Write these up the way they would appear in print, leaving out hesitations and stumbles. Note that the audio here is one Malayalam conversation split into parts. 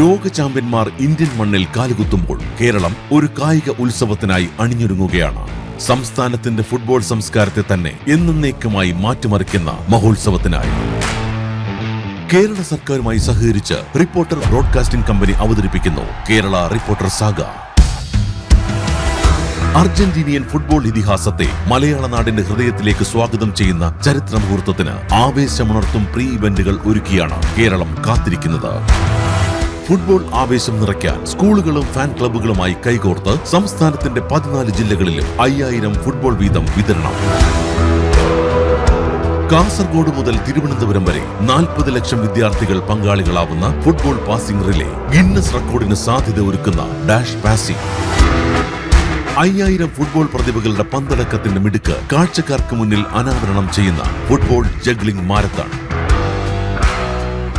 ലോക ചാമ്പ്യന്മാർ ഇന്ത്യൻ മണ്ണിൽ കാലുകുത്തുമ്പോൾ കേരളം ഒരു കായിക ഉത്സവത്തിനായി അണിഞ്ഞൊരുങ്ങുകയാണ്. സംസ്ഥാനത്തിന്റെ ഫുട്ബോൾ സംസ്കാരത്തെ തന്നെ എന്നേക്കുമായി മാറ്റിമറിക്കുന്ന മഹോത്സവത്തിനായി കേരള സർക്കാരുമായി സഹകരിച്ച് റിപ്പോർട്ടർ ബ്രോഡ്കാസ്റ്റിംഗ് കമ്പനി അവതരിപ്പിക്കുന്നു Kerala reporter saga. Argentinian football ഇതിഹാസത്തെ മലയാള നാടിന്റെ ഹൃദയത്തിലേക്ക് സ്വാഗതം ചെയ്യുന്ന ചരിത്ര മുഹൂർത്തത്തിന് ആവേശമുണർത്തും പ്രീ ഇവന്റുകൾ ഒരുക്കിയാണ് കേരളം കാത്തിരിക്കുന്നത്. ഫുട്ബോൾ ആവേശം നിറയ്ക്കാൻ സ്കൂളുകളും ഫാൻ ക്ലബ്ബുകളുമായി കൈകോർത്ത് സംസ്ഥാനത്തിന്റെ 14 ജില്ലകളിലും 5000 ഫുട്ബോൾ വീതം വിതരണം. കാസർഗോഡ് മുതൽ തിരുവനന്തപുരം വരെ 40 ലക്ഷം വിദ്യാർത്ഥികൾ പങ്കാളികളാവുന്ന ഫുട്ബോൾ പാസിംഗ് റിലേ, ഗിന്നസ് റെക്കോർഡിന് സാധ്യത ഒരുക്കുന്ന ഡാഷ് പാസിംഗ്, 5000 ഫുട്ബോൾ പ്രതിഭകളുടെ പന്തടക്കത്തിന്റെ മിടുക്ക് കാഴ്ചക്കാർക്ക് മുന്നിൽ അനാവരണം ചെയ്യുന്ന ഫുട്ബോൾ ജഗ്ലിംഗ് മാരത്തൺ,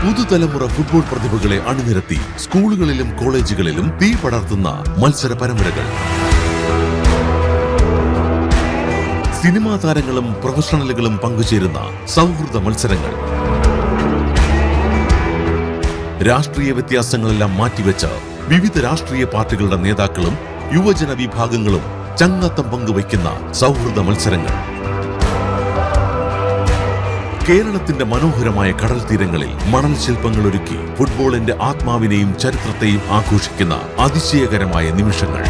പുതുതലമുറ ഫുട്ബോൾ പ്രതിഭകളെ അണിനിരത്തി സ്കൂളുകളിലും കോളേജുകളിലും തീ പടർത്തുന്ന മത്സര പരമ്പരകൾ, സിനിമാ താരങ്ങളും പ്രൊഫഷണലുകളും പങ്കുചേരുന്ന സൗഹൃദ മത്സരങ്ങൾ, രാഷ്ട്രീയ വ്യത്യാസങ്ങളെല്ലാം മാറ്റിവെച്ച് വിവിധ രാഷ്ട്രീയ പാർട്ടികളുടെ നേതാക്കളും യുവജന വിഭാഗങ്ങളും ചങ്ങാത്തം പങ്കുവയ്ക്കുന്ന സൗഹൃദ മത്സരങ്ങൾ, കേരളത്തിന്റെ മനോഹരമായ കടൽ തീരങ്ങളിൽ മണൽ ശില്പങ്ങൾ ഒരുക്കി ഫുട്ബോളിന്റെ ആത്മാവിനെയും ചരിത്രത്തെയും ആഘോഷിക്കുന്ന അതിശയകരമായ നിമിഷങ്ങൾ,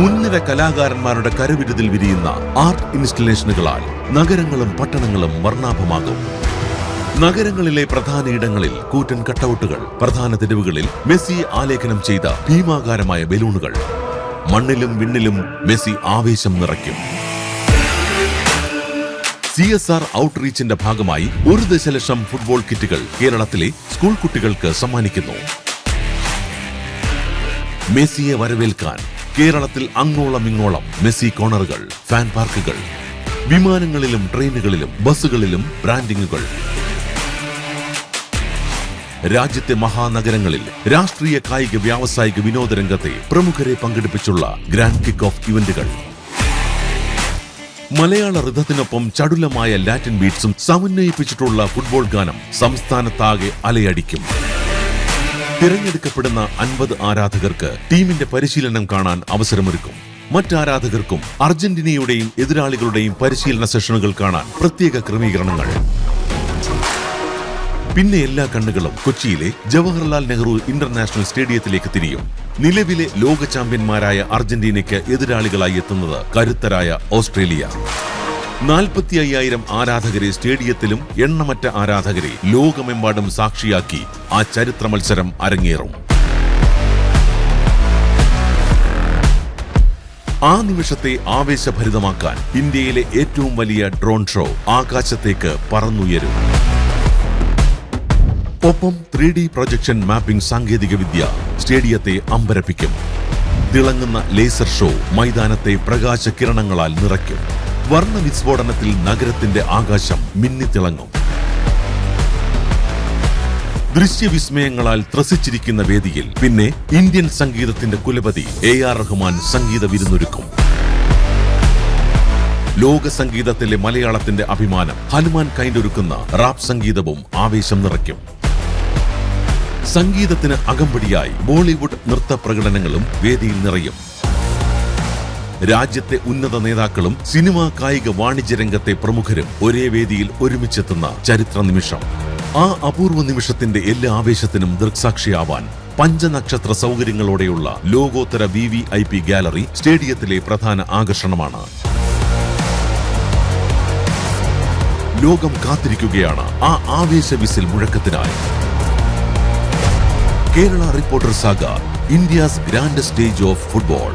മുൻനിര കലാകാരന്മാരുടെ കരവിരുതിൽ വിരിയുന്ന ആർട്ട് ഇൻസ്റ്റലേഷനുകളാൽ നഗരങ്ങളും പട്ടണങ്ങളും വർണ്ണാഭമാകും. നഗരങ്ങളിലെ പ്രധാന ഇടങ്ങളിൽ കൂറ്റൻ കട്ടൗട്ടുകൾ, പ്രധാന തെരുവുകളിൽ മെസ്സി ആലേഖനം ചെയ്ത ഭീമാകാരമായ ബലൂണുകൾ, മണ്ണിലും വിണ്ണിലും മെസ്സി ആവേശം നിറയ്ക്കും. CSR ഔട്ട്റീച്ചിന്റെ ഭാഗമായി 1 ദശലക്ഷം ഫുട്ബോൾ കിറ്റുകൾ കേരളത്തിലെ സ്കൂൾ കുട്ടികൾക്ക് സമ്മാനിക്കുന്നു. മെസ്സിയെ വരവേൽക്കാൻ കേരളത്തിൽ അങ്ങോളം ഇങ്ങോളം മെസ്സി കോർണറുകൾ, ഫാൻ പാർക്കുകൾ, വിമാനങ്ങളിലും ട്രെയിനുകളിലും ബസ്സുകളിലും ബ്രാൻഡിങ്ങുകൾ, രാജ്യത്തെ മഹാനഗരങ്ങളിൽ രാഷ്ട്രീയ കായിക വ്യാവസായിക വിനോദ രംഗത്തെ പ്രമുഖരെ പങ്കെടുപ്പിച്ചുള്ള ഗ്രാൻഡ് കിക്ക് ഓഫ് ഇവന്റുകൾ, മലയാള ഋതത്തിനൊപ്പം ചടുലമായ ലാറ്റിൻ ബീറ്റ്സും സമന്വയിപ്പിച്ചിട്ടുള്ള ഫുട്ബോൾ ഗാനം സംസ്ഥാനത്താകെ അലയടിക്കും. തിരഞ്ഞെടുക്കപ്പെടുന്ന 50 ആരാധകർക്ക് ടീമിന്റെ പരിശീലനം കാണാൻ അവസരമൊരുക്കും. മറ്റാരാധകർക്കും അർജന്റീനയുടെയും എതിരാളികളുടെയും പരിശീലന സെഷനുകൾ കാണാൻ പ്രത്യേക ക്രമീകരണങ്ങൾ. പിന്നെ എല്ലാ കണ്ണുകളും കൊച്ചിയിലെ ജവഹർലാൽ നെഹ്റു ഇന്റർനാഷണൽ സ്റ്റേഡിയത്തിലേക്ക് തിരിയും. നിലവിലെ ലോക ചാമ്പ്യന്മാരായ അർജന്റീനയ്ക്ക് എതിരാളികളായി എത്തുന്നത് കരുത്തരായ ഓസ്ട്രേലിയ. 45,000 ആരാധകരെ സ്റ്റേഡിയത്തിലും എണ്ണമറ്റ ആരാധകരെ ലോകമെമ്പാടും സാക്ഷിയാക്കി ആ ചരിത്ര മത്സരം അരങ്ങേറും. ആ നിമിഷത്തെ ആവേശഭരിതമാക്കാൻ ഇന്ത്യയിലെ ഏറ്റവും വലിയ ഡ്രോൺ ഷോ ആകാശത്തേക്ക് പറന്നുയരും. ഒപ്പം 3D പ്രൊജക്ഷൻ മാപ്പിംഗ് സാങ്കേതിക വിദ്യ സ്റ്റേഡിയത്തെ അമ്പരപ്പിക്കും. തിളങ്ങുന്ന ലേസർ ഷോ മൈതാനത്തെ പ്രകാശ കിരണങ്ങളാൽ നിറയ്ക്കും. വർണ്ണ വിസ്ഫോടനത്തിൽ നഗരത്തിന്റെ ആകാശം മിന്നിത്തിളങ്ങും. ദൃശ്യവിസ്മയങ്ങളാൽ ത്രസിച്ചിരിക്കുന്ന വേദിയിൽ പിന്നെ ഇന്ത്യൻ സംഗീതത്തിന്റെ കുലപതി AR റഹ്മാൻ സംഗീത വിരുന്നൊരുക്കും. ലോക സംഗീതത്തിലെ മലയാളത്തിന്റെ അഭിമാനം ഹനുമാൻ കൈൻഡൊരുക്കുന്ന റാപ്പ് സംഗീതവും ആവേശം നിറയ്ക്കും. സംഗീതത്തിന് അകമ്പടിയായി ബോളിവുഡ് നൃത്ത പ്രകടനങ്ങളും വേദിയിൽ നിറയും. രാജ്യത്തെ ഉന്നത നേതാക്കളും സിനിമാ കായിക വാണിജ്യ രംഗത്തെ പ്രമുഖരും ഒരേ വേദിയിൽ ഒരുമിച്ചെത്തുന്ന ചരിത്ര നിമിഷം. ആ അപൂർവ നിമിഷത്തിന്റെ എല്ലാ ആവേശത്തിനും ദൃക്സാക്ഷിയാവാൻ പഞ്ചനക്ഷത്ര സൗകര്യങ്ങളോടെയുള്ള ലോകോത്തര VVIP ഗാലറി സ്റ്റേഡിയത്തിലെ പ്രധാന ആകർഷണമാണ്. ലോകം കാത്തിരിക്കുകയാണ് ആ ആവേശ വിസിൽ മുഴക്കത്തിനായി. Kerala reporter saga, India's grandest stage of football.